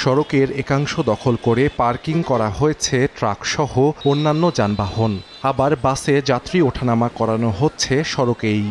সড়কের একাংশ দখল করে পার্কিং করা হয়েছে ট্রাকসহ অন্যান্য যানবাহন। আবার বাসে যাত্রী ওঠানামা করানো হচ্ছে সড়কেই।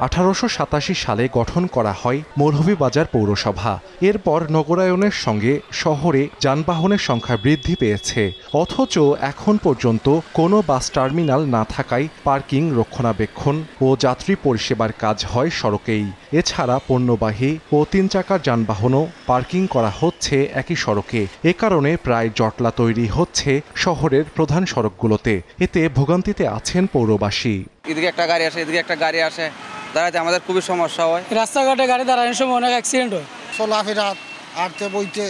1887 সালে গঠন করা হয় মৌলভীবাজার পৌরসভা। এরপর নগরায়নের সঙ্গে শহরে যানবাহনের সংখ্যা বৃদ্ধি পেয়েছে, অথচ এখন পর্যন্ত কোনো বাস টার্মিনাল না থাকায় পার্কিং, রক্ষণাবেক্ষণ ও যাত্রী পরিষেবার কাজ হয় সড়কেই। এছাড়া পণ্যবাহী ও 3 চাকার যানবাহনও পার্কিং করা হচ্ছে একই সড়কে। এ কারণে প্রায় জটলা তৈরি হচ্ছে শহরের প্রধান সড়কগুলোতে। এতে ভোগান্তিতে আছেন পৌরবাসী। এদিকে একটা গাড়ি আসে, এদিকে একটা গাড়ি আসে, দাঁড়াতে আমাদের খুবই সমস্যা হয়। রাস্তাঘাটে গাড়ি দাঁড়ানোর সময় অনেক অ্যাক্সিডেন্ট হয়। চলাফেরা আটতে বইতে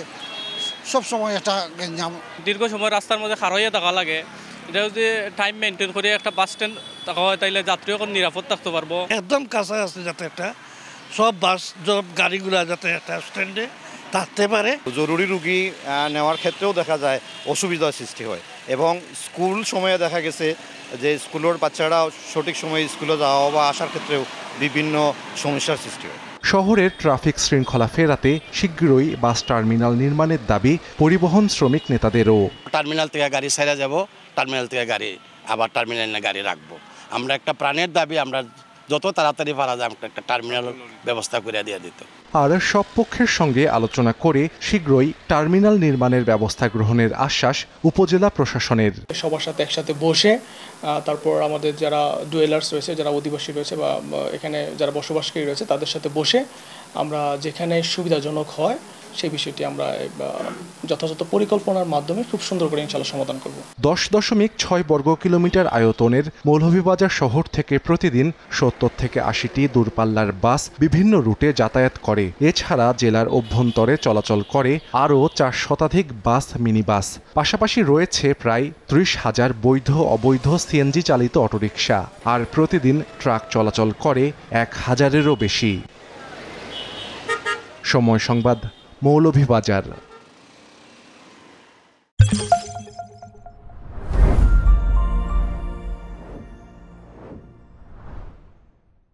সব সময় একটা গেঞ্জাম। দীর্ঘ সময় রাস্তার মধ্যে খার হইয়া থাকা লাগে। এটা যদি টাইম মেনটেন করে একটা বাস স্ট্যান্ড থাকা হয়, তাইলে যাত্রীও নিরাপদ থাকতে পারবো। একদম কাছে আছে যাতে একটা সব বাস গাড়িগুলা যাতে একটা স্ট্যান্ডে থাকতে পারে। জরুরি রুগী নেওয়ার ক্ষেত্রেও দেখা যায় অসুবিধার সৃষ্টি হয়, এবং স্কুল সময়ে দেখা গেছে যে স্কুলের বাচ্চারা সঠিক সময়ে স্কুলে যাওয়া বা আসার ক্ষেত্রেও বিভিন্ন সমস্যার সৃষ্টি হয়। শহরের ট্রাফিক শৃঙ্খলা ফেরাতে শীঘ্রই বাস টার্মিনাল নির্মাণের দাবি পরিবহন শ্রমিক নেতাদেরও। টার্মিনাল থেকে গাড়ি ছেড়ে যাব, টার্মিনাল থেকে গাড়ি আবার টার্মিনালে গাড়ি রাখবো। আমরা একটা প্রাণের দাবি, আমরা যত তাড়াতাড়ি পারা যায় একটা টার্মিনাল ব্যবস্থা করে দিয়ে দিত। আর সব পক্ষের সঙ্গে আলোচনা করে শীঘ্রই টার্মিনাল নির্মাণের ব্যবস্থা গ্রহণের আশ্বাস উপজেলা প্রশাসনের। সবার সাথে একসাথে বসে তারপর আমাদের যারা ডুয়েলার্স রয়েছে, যারা অধিবাসী রয়েছে বা এখানে যারা বসবাসকারী রয়েছে, তাদের সাথে বসে আমরা যেখানে সুবিধাজনক হয় সেই বিষয়টি আমরা যথাযথ পরিকল্পনার মাধ্যমে খুব সুন্দর করে ইনশাআল্লাহ সমাধান করব। 10.6 বর্গ কিলোমিটার আয়তনের মৌলভীবাজার শহর থেকে প্রতিদিন 70 থেকে 80টি দূরপাল্লার বাস বিভিন্ন রুটে যাতায়াত করে। এছাড়া জেলার অভ্যন্তরে চলাচল করে আরও 4 শতাধিক বাস, মিনি বাস। পাশাপাশি রয়েছে প্রায় 30,000 বৈধ অবৈধ সিএনজি চালিত অটোরিকশা। আর প্রতিদিন ট্রাক চলাচল করে 1000-এরও বেশি। সময় সংবাদ, মৌলভীবাজার।